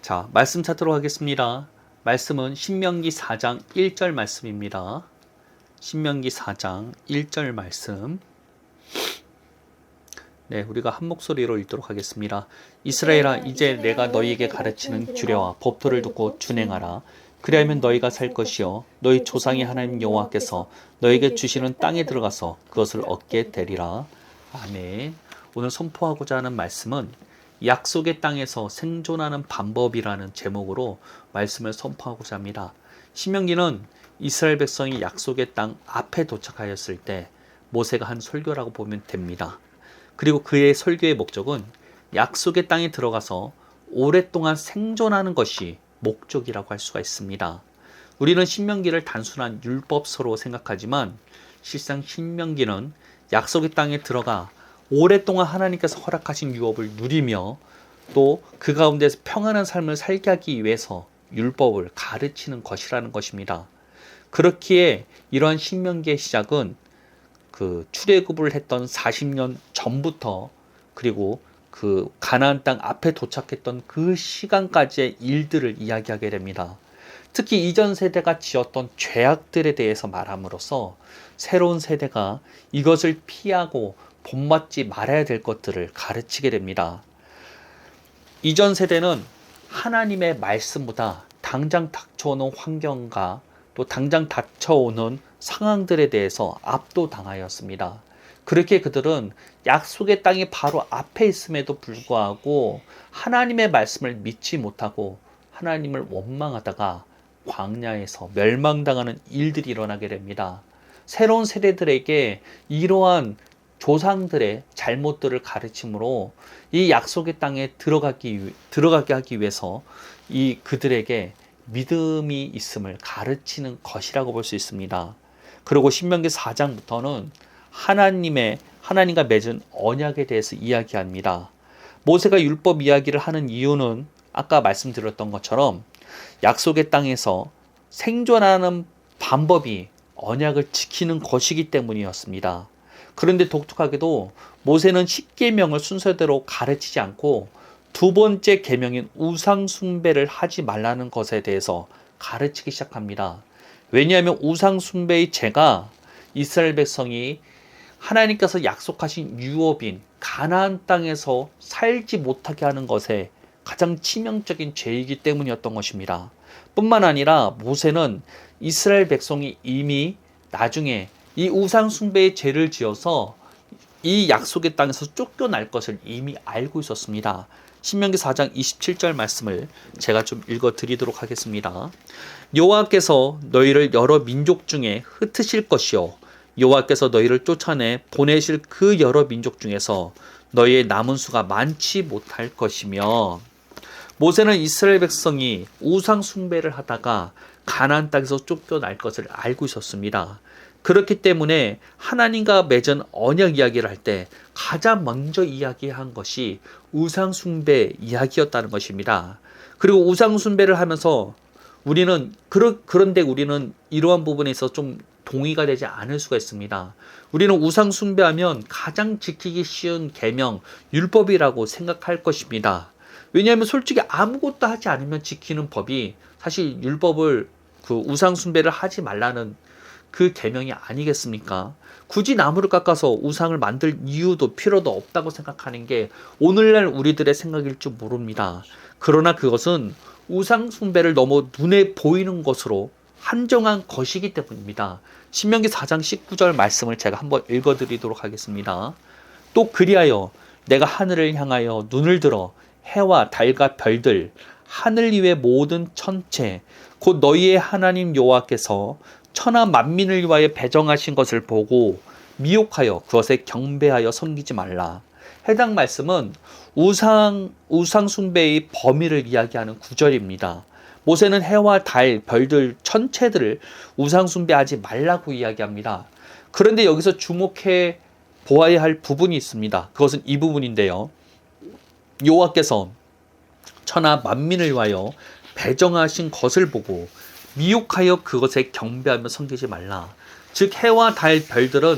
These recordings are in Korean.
자, 말씀 찾도록 하겠습니다. 말씀은 신명기 4장 1절 말씀입니다. 신명기 4장 1절 말씀. 네, 우리가 한 목소리로 읽도록 하겠습니다. 이스라엘아, 이제 내가 너희에게 가르치는 규례와 법도를 듣고 준행하라. 그리하면 너희가 살 것이요 너희 조상의 하나님 여호와께서 너희에게 주시는 땅에 들어가서 그것을 얻게 되리라. 아멘. 오늘 선포하고자 하는 말씀은 약속의 땅에서 생존하는 방법이라는 제목으로 말씀을 선포하고자 합니다. 신명기는 이스라엘 백성이 약속의 땅 앞에 도착하였을 때 모세가 한 설교라고 보면 됩니다. 그리고 그의 설교의 목적은 약속의 땅에 들어가서 오랫동안 생존하는 것이 목적이라고 할 수가 있습니다. 우리는 신명기를 단순한 율법서로 생각하지만 실상 신명기는 약속의 땅에 들어가 오랫동안 하나님께서 허락하신 유업을 누리며 또 그 가운데서 평안한 삶을 살게 하기 위해서 율법을 가르치는 것이라는 것입니다. 그렇기에 이러한 신명기의 시작은 그 출애굽을 했던 40년 전부터 그리고 그 가나안 땅 앞에 도착했던 그 시간까지의 일들을 이야기하게 됩니다. 특히 이전 세대가 지었던 죄악들에 대해서 말함으로써 새로운 세대가 이것을 피하고 본받지 말아야 될 것들을 가르치게 됩니다. 이전 세대는 하나님의 말씀보다 당장 닥쳐오는 환경과 또 당장 닥쳐오는 상황들에 대해서 압도당하였습니다. 그렇게 그들은 약속의 땅이 바로 앞에 있음에도 불구하고 하나님의 말씀을 믿지 못하고 하나님을 원망하다가 광야에서 멸망당하는 일들이 일어나게 됩니다. 새로운 세대들에게 이러한 조상들의 잘못들을 가르침으로 이 약속의 땅에 들어가게 하기 위해서 이 그들에게 믿음이 있음을 가르치는 것이라고 볼 수 있습니다. 그리고 신명기 4장부터는 하나님과 맺은 언약에 대해서 이야기합니다. 모세가 율법 이야기를 하는 이유는 아까 말씀드렸던 것처럼 약속의 땅에서 생존하는 방법이 언약을 지키는 것이기 때문이었습니다. 그런데 독특하게도 모세는 10계명을 순서대로 가르치지 않고 두 번째 계명인 우상 숭배를 하지 말라는 것에 대해서 가르치기 시작합니다. 왜냐하면 우상 숭배의 죄가 이스라엘 백성이 하나님께서 약속하신 유업인 가나안 땅에서 살지 못하게 하는 것에 가장 치명적인 죄이기 때문이었던 것입니다. 뿐만 아니라 모세는 이스라엘 백성이 이미 나중에 이 우상 숭배의 죄를 지어서 이 약속의 땅에서 쫓겨날 것을 이미 알고 있었습니다. 신명기 4장 27절 말씀을 제가 좀 읽어드리도록 하겠습니다. 여호와께서 너희를 여러 민족 중에 흩으실 것이요 여호와께서 너희를 쫓아내 보내실 그 여러 민족 중에서 너희의 남은 수가 많지 못할 것이며, 모세는 이스라엘 백성이 우상 숭배를 하다가 가나안 땅에서 쫓겨날 것을 알고 있었습니다. 그렇기 때문에 하나님과 맺은 언약 이야기를 할 때 가장 먼저 이야기한 것이 우상 숭배 이야기였다는 것입니다. 그리고 우상 숭배를 하면서 그런데 우리는 이러한 부분에 있어서 좀 동의가 되지 않을 수가 있습니다. 우리는 우상 숭배하면 가장 지키기 쉬운 계명, 율법이라고 생각할 것입니다. 왜냐하면 솔직히 아무것도 하지 않으면 지키는 법이 사실 율법을 그 우상 숭배를 하지 말라는 그 계명이 아니겠습니까? 굳이 나무를 깎아서 우상을 만들 이유도 필요도 없다고 생각하는 게 오늘날 우리들의 생각일 줄 모릅니다. 그러나 그것은 우상 숭배를 너무 눈에 보이는 것으로 한정한 것이기 때문입니다. 신명기 4장 19절 말씀을 제가 한번 읽어드리도록 하겠습니다. 또 그리하여 내가 하늘을 향하여 눈을 들어 해와 달과 별들, 하늘 위의 모든 천체, 곧 너희의 하나님 여호와께서 천하 만민을 위하여 배정하신 것을 보고 미혹하여 그것에 경배하여 섬기지 말라. 해당 말씀은 우상 숭배의 범위를 이야기하는 구절입니다. 모세는 해와 달, 별들, 천체들을 우상 숭배하지 말라고 이야기합니다. 그런데 여기서 주목해 보아야 할 부분이 있습니다. 그것은 이 부분인데요. 여호와께서 천하 만민을 위하여 배정하신 것을 보고 미혹하여 그것에 경배하며 섬기지 말라. 즉 해와 달, 별들은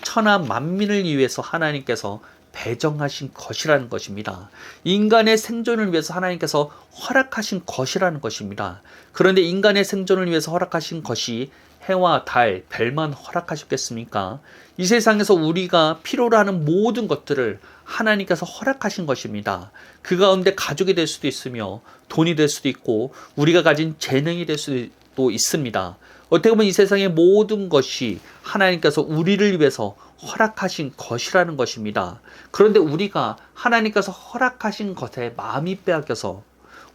천하 만민을 위해서 하나님께서 배정하신 것이라는 것입니다. 인간의 생존을 위해서 하나님께서 허락하신 것이라는 것입니다. 그런데 인간의 생존을 위해서 허락하신 것이 해와 달, 별만 허락하셨겠습니까? 이 세상에서 우리가 필요로 하는 모든 것들을 하나님께서 허락하신 것입니다. 그 가운데 가족이 될 수도 있으며 돈이 될 수도 있고 우리가 가진 재능이 될 수도 있습니다. 어떻게 보면 이 세상의 모든 것이 하나님께서 우리를 위해서 허락하신 것이라는 것입니다. 그런데 우리가 하나님께서 허락하신 것에 마음이 빼앗겨서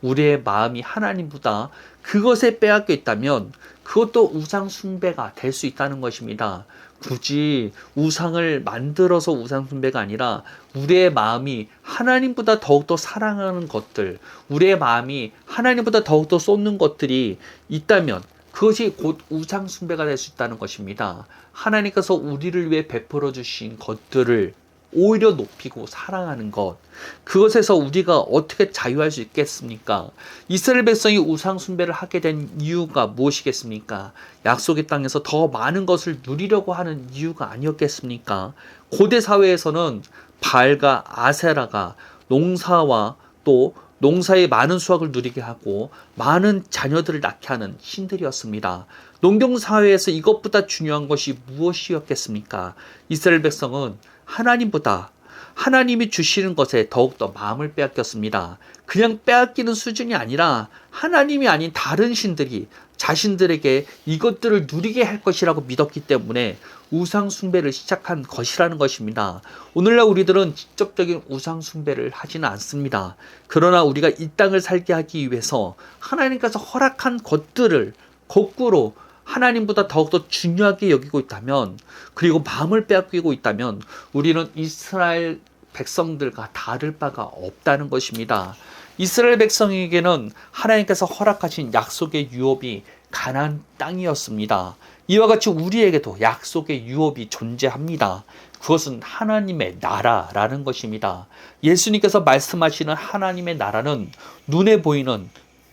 우리의 마음이 하나님보다 그것에 빼앗겨 있다면 그것도 우상 숭배가 될 수 있다는 것입니다. 굳이 우상을 만들어서 우상 숭배가 아니라 우리의 마음이 하나님보다 더욱더 사랑하는 것들, 우리의 마음이 하나님보다 더욱더 쏟는 것들이 있다면 그것이 곧 우상 숭배가 될 수 있다는 것입니다. 하나님께서 우리를 위해 베풀어 주신 것들을 오히려 높이고 사랑하는 것, 그것에서 우리가 어떻게 자유할 수 있겠습니까? 이스라엘 백성이 우상 숭배를 하게 된 이유가 무엇이겠습니까? 약속의 땅에서 더 많은 것을 누리려고 하는 이유가 아니었겠습니까? 고대 사회에서는 바알과 아세라가 농사와 또 농사의 많은 수확을 누리게 하고 많은 자녀들을 낳게 하는 신들이었습니다. 농경사회에서 이것보다 중요한 것이 무엇이었겠습니까? 이스라엘 백성은 하나님보다 하나님이 주시는 것에 더욱더 마음을 빼앗겼습니다. 그냥 빼앗기는 수준이 아니라 하나님이 아닌 다른 신들이 자신들에게 이것들을 누리게 할 것이라고 믿었기 때문에 우상 숭배를 시작한 것이라는 것입니다. 오늘날 우리들은 직접적인 우상 숭배를 하지는 않습니다. 그러나 우리가 이 땅을 살게 하기 위해서 하나님께서 허락한 것들을 거꾸로 하나님보다 더욱더 중요하게 여기고 있다면, 그리고 마음을 빼앗기고 있다면 우리는 이스라엘 백성들과 다를 바가 없다는 것입니다. 이스라엘 백성에게는 하나님께서 허락하신 약속의 유업이 가나안 땅이었습니다. 이와 같이 우리에게도 약속의 유업이 존재합니다. 그것은 하나님의 나라라는 것입니다. 예수님께서 말씀하시는 하나님의 나라는 눈에 보이는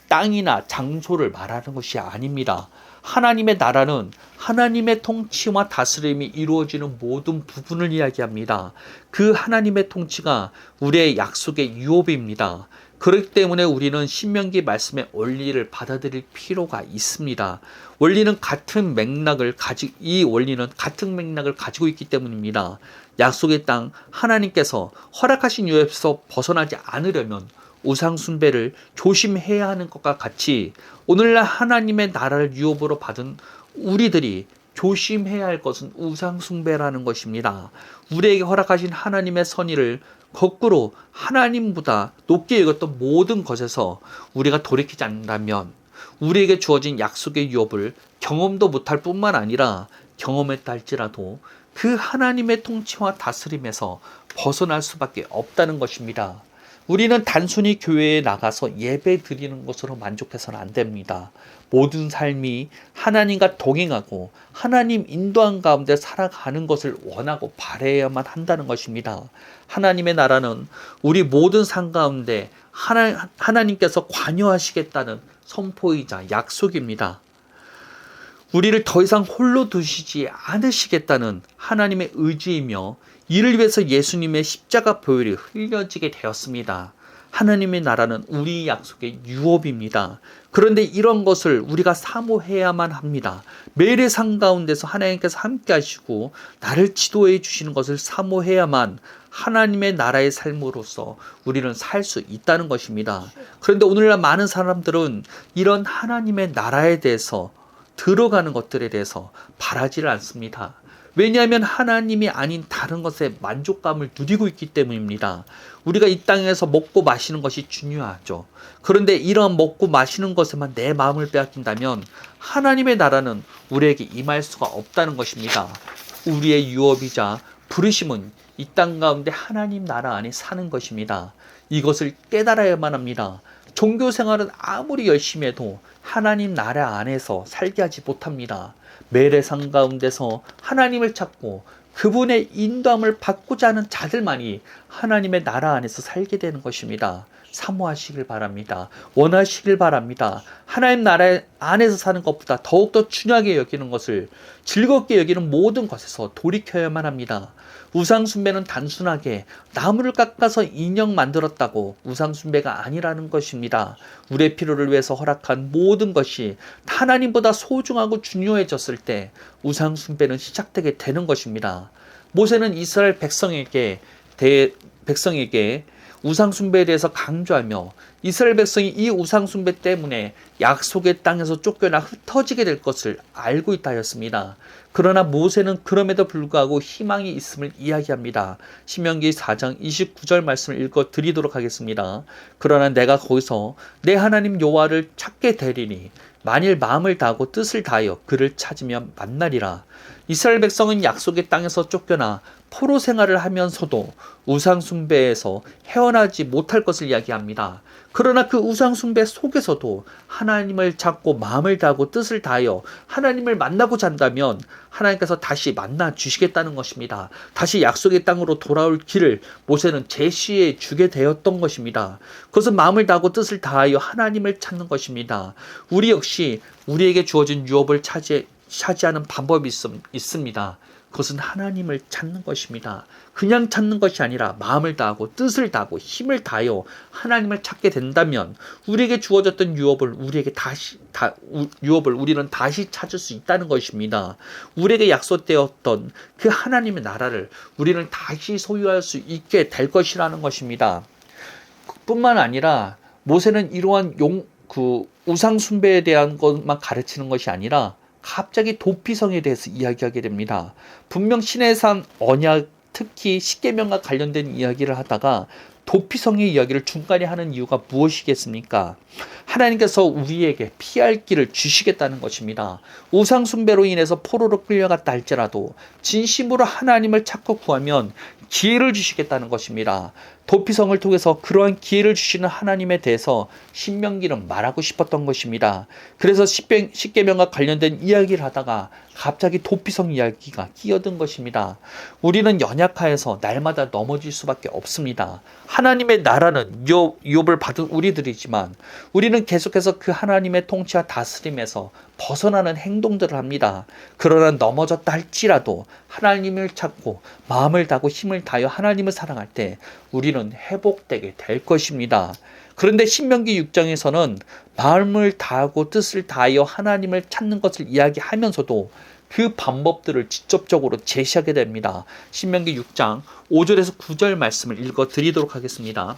땅이나 장소를 말하는 것이 아닙니다. 하나님의 나라는 하나님의 통치와 다스림이 이루어지는 모든 부분을 이야기합니다. 그 하나님의 통치가 우리의 약속의 유업입니다. 그렇기 때문에 우리는 신명기 말씀의 원리를 받아들일 필요가 있습니다. 이 원리는 같은 맥락을 가지고 있기 때문입니다. 약속의 땅 하나님께서 허락하신 유업에서 벗어나지 않으려면 우상 숭배를 조심해야 하는 것과 같이 오늘날 하나님의 나라를 유업으로 받은 우리들이 조심해야 할 것은 우상 숭배라는 것입니다. 우리에게 허락하신 하나님의 선의를 거꾸로 하나님보다 높게 여겼던 모든 것에서 우리가 돌이키지 않는다면 우리에게 주어진 약속의 유업을 경험도 못할 뿐만 아니라 경험했다 할지라도 그 하나님의 통치와 다스림에서 벗어날 수밖에 없다는 것입니다. 우리는 단순히 교회에 나가서 예배 드리는 것으로 만족해서는 안 됩니다. 모든 삶이 하나님과 동행하고 하나님 인도한 가운데 살아가는 것을 원하고 바라야만 한다는 것입니다. 하나님의 나라는 우리 모든 삶 가운데 하나님께서 관여하시겠다는 선포이자 약속입니다. 우리를 더 이상 홀로 두시지 않으시겠다는 하나님의 의지이며 이를 위해서 예수님의 십자가 보혈이 흘려지게 되었습니다. 하나님의 나라는 우리 약속의 유업입니다. 그런데 이런 것을 우리가 사모해야만 합니다. 매일의 삶 가운데서 하나님께서 함께 하시고 나를 지도해 주시는 것을 사모해야만 하나님의 나라의 삶으로서 우리는 살 수 있다는 것입니다. 그런데 오늘날 많은 사람들은 이런 하나님의 나라에 대해서 들어가는 것들에 대해서 바라지를 않습니다. 왜냐하면 하나님이 아닌 다른 것에 만족감을 누리고 있기 때문입니다. 우리가 이 땅에서 먹고 마시는 것이 중요하죠. 그런데 이런 먹고 마시는 것에만 내 마음을 빼앗긴다면 하나님의 나라는 우리에게 임할 수가 없다는 것입니다. 우리의 유업이자 부르심은 이 땅 가운데 하나님 나라 안에 사는 것입니다. 이것을 깨달아야만 합니다. 종교 생활은 아무리 열심히 해도 하나님 나라 안에서 살게 하지 못합니다. 매일의 삶 가운데서 하나님을 찾고 그분의 인도함을 받고자 하는 자들만이 하나님의 나라 안에서 살게 되는 것입니다. 사모하시길 바랍니다. 원하시길 바랍니다. 하나님 나라 안에서 사는 것보다 더욱더 중요하게 여기는 것을, 즐겁게 여기는 모든 것에서 돌이켜야만 합니다. 우상숭배는 단순하게 나무를 깎아서 인형 만들었다고 우상숭배가 아니라는 것입니다. 우리의 필요를 위해서 허락한 모든 것이 하나님보다 소중하고 중요해졌을 때 우상숭배는 시작되게 되는 것입니다. 모세는 이스라엘 백성에게 우상숭배에 대해서 강조하며 이스라엘 백성이 이 우상숭배 때문에 약속의 땅에서 쫓겨나 흩어지게 될 것을 알고 있다 하였습니다. 그러나 모세는 그럼에도 불구하고 희망이 있음을 이야기합니다. 신명기 4장 29절 말씀을 읽어 드리도록 하겠습니다. 그러나 내가 거기서 내 하나님 여호와를 찾게 되리니 만일 마음을 다하고 뜻을 다하여 그를 찾으면 만나리라. 이스라엘 백성은 약속의 땅에서 쫓겨나 포로 생활을 하면서도 우상숭배에서 헤어나지 못할 것을 이야기합니다. 그러나 그 우상숭배 속에서도 하나님을 찾고 마음을 다하고 뜻을 다하여 하나님을 만나고자 한다면 하나님께서 다시 만나 주시겠다는 것입니다. 다시 약속의 땅으로 돌아올 길을 모세는 제시해 주게 되었던 것입니다. 그것은 마음을 다하고 뜻을 다하여 하나님을 찾는 것입니다. 우리 역시 우리에게 주어진 유업을 차지하는 방법이 있습니다. 그것은 하나님을 찾는 것입니다. 그냥 찾는 것이 아니라 마음을 다하고 뜻을 다하고 힘을 다하여 하나님을 찾게 된다면 우리에게 주어졌던 유업을 우리는 다시 찾을 수 있다는 것입니다. 우리에게 약속되었던 그 하나님의 나라를 우리는 다시 소유할 수 있게 될 것이라는 것입니다. 뿐만 아니라 모세는 이러한 우상 숭배에 대한 것만 가르치는 것이 아니라 갑자기 도피성에 대해서 이야기하게 됩니다. 분명 신의 산 언약, 특히 십계명과 관련된 이야기를 하다가 도피성의 이야기를 중간에 하는 이유가 무엇이겠습니까? 하나님께서 우리에게 피할 길을 주시겠다는 것입니다. 우상 숭배로 인해서 포로로 끌려갔다 할지라도 진심으로 하나님을 찾고 구하면 기회를 주시겠다는 것입니다. 도피성을 통해서 그러한 기회를 주시는 하나님에 대해서 신명기는 말하고 싶었던 것입니다. 그래서 십계명과 관련된 이야기를 하다가 갑자기 도피성 이야기가 끼어든 것입니다. 우리는 연약하여서 날마다 넘어질 수밖에 없습니다. 하나님의 나라는 유업을 받은 우리들이지만 우리는 계속해서 그 하나님의 통치와 다스림에서 벗어나는 행동들을 합니다. 그러나 넘어졌다 할지라도 하나님을 찾고 마음을 다하고 힘을 다하여 하나님을 사랑할 때 우리는 회복되게 될 것입니다. 그런데 신명기 6장에서는 마음을 다하고 뜻을 다하여 하나님을 찾는 것을 이야기하면서도 그 방법들을 직접적으로 제시하게 됩니다. 신명기 6장 5절에서 9절 말씀을 읽어 드리도록 하겠습니다.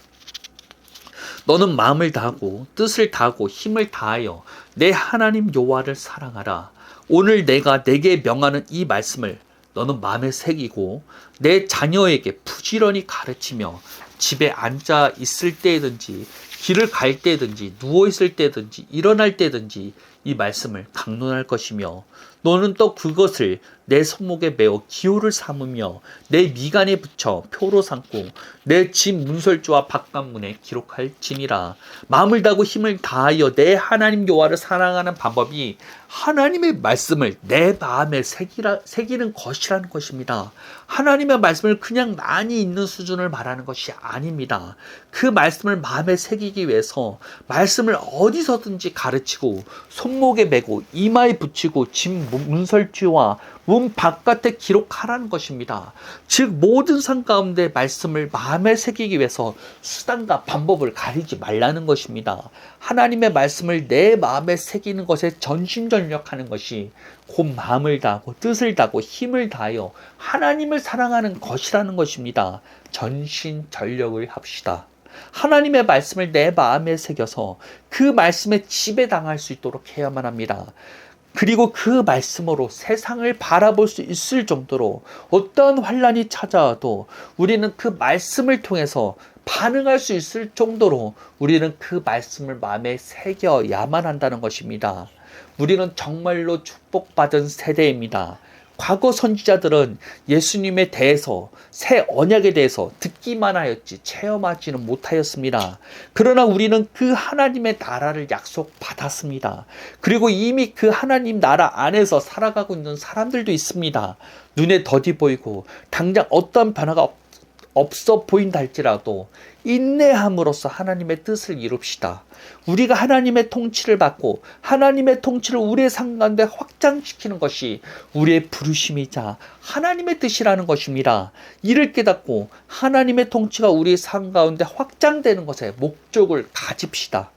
너는 마음을 다하고 뜻을 다하고 힘을 다하여 내 하나님 여호와를 사랑하라. 오늘 내가 내게 명하는 이 말씀을 너는 마음에 새기고 내 자녀에게 부지런히 가르치며 집에 앉아 있을 때든지 길을 갈 때든지 누워 있을 때든지 일어날 때든지 이 말씀을 강론할 것이며 너는 또 그것을 내 손목에 메어 기호를 삼으며 내 미간에 붙여 표로 삼고 내 집 문설주와 바깥문에 기록할지니라. 마음을 다하고 힘을 다하여 내 하나님 여호와를 사랑하는 방법이 하나님의 말씀을 내 마음에 새기는 것이라는 것입니다. 하나님의 말씀을 그냥 많이 읽는 수준을 말하는 것이 아닙니다. 그 말씀을 마음에 새기기 위해서 말씀을 어디서든지 가르치고 손목에 메고 이마에 붙이고 집 문설주와 문 바깥에 기록하라는 것입니다. 즉 모든 상 가운데 말씀을 마음에 새기기 위해서 수단과 방법을 가리지 말라는 것입니다. 하나님의 말씀을 내 마음에 새기는 것에 전심전력하는 것이 곧 마음을 다하고 뜻을 다하고 힘을 다하여 하나님을 사랑하는 것이라는 것입니다. 전심전력을 합시다. 하나님의 말씀을 내 마음에 새겨서 그 말씀에 지배당할 수 있도록 해야만 합니다. 그리고 그 말씀으로 세상을 바라볼 수 있을 정도로 어떠한 환난이 찾아와도 우리는 그 말씀을 통해서 반응할 수 있을 정도로 우리는 그 말씀을 마음에 새겨야만 한다는 것입니다. 우리는 정말로 축복받은 세대입니다. 과거 선지자들은 예수님에 대해서 새 언약에 대해서 듣기만 하였지 체험하지는 못하였습니다. 그러나 우리는 그 하나님의 나라를 약속받았습니다. 그리고 이미 그 하나님 나라 안에서 살아가고 있는 사람들도 있습니다. 눈에 더디 보이고 당장 어떠한 변화가 없어 보인다 할지라도 인내함으로써 하나님의 뜻을 이룹시다. 우리가 하나님의 통치를 받고 하나님의 통치를 우리의 삶 가운데 확장시키는 것이 우리의 부르심이자 하나님의 뜻이라는 것입니다. 이를 깨닫고 하나님의 통치가 우리의 삶 가운데 확장되는 것에 목적을 가집시다.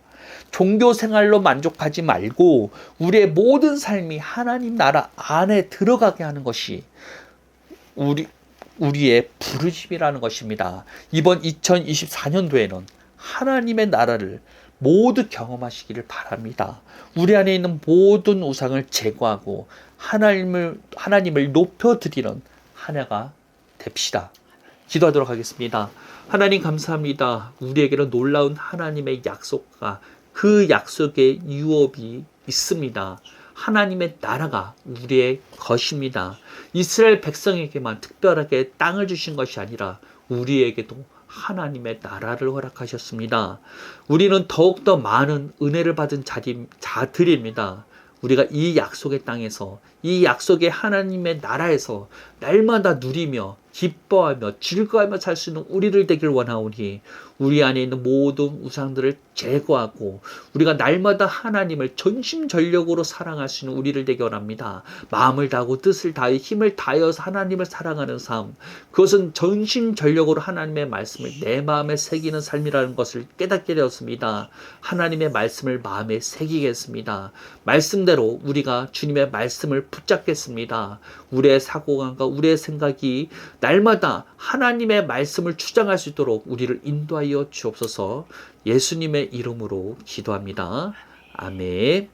종교 생활로 만족하지 말고 우리의 모든 삶이 하나님 나라 안에 들어가게 하는 것이 우리의 부르심이라는 것입니다. 이번 2024년도에는 하나님의 나라를 모두 경험하시기를 바랍니다. 우리 안에 있는 모든 우상을 제거하고 하나님을 높여드리는 한 해가 됩시다. 기도하도록 하겠습니다. 하나님 감사합니다. 우리에게는 놀라운 하나님의 약속과 그 약속의 유업이 있습니다. 하나님의 나라가 우리의 것입니다. 이스라엘 백성에게만 특별하게 땅을 주신 것이 아니라 우리에게도 하나님의 나라를 허락하셨습니다. 우리는 더욱더 많은 은혜를 받은 자들입니다. 우리가 이 약속의 땅에서, 이 약속의 하나님의 나라에서 날마다 누리며 기뻐하며 즐거워하며 살 수 있는 우리를 되길 원하오니 우리 안에 있는 모든 우상들을 제거하고 우리가 날마다 하나님을 전심전력으로 사랑할 수 있는 우리를 되길 원합니다. 마음을 다하고 뜻을 다해 힘을 다하여서 하나님을 사랑하는 삶, 그것은 전심전력으로 하나님의 말씀을 내 마음에 새기는 삶이라는 것을 깨닫게 되었습니다. 하나님의 말씀을 마음에 새기겠습니다. 말씀대로 우리가 주님의 말씀을 붙잡겠습니다. 우리의 사고관과 우리의 생각이 날마다 하나님의 말씀을 주장할 수 있도록 우리를 인도하여 주옵소서. 예수님의 이름으로 기도합니다. 아멘.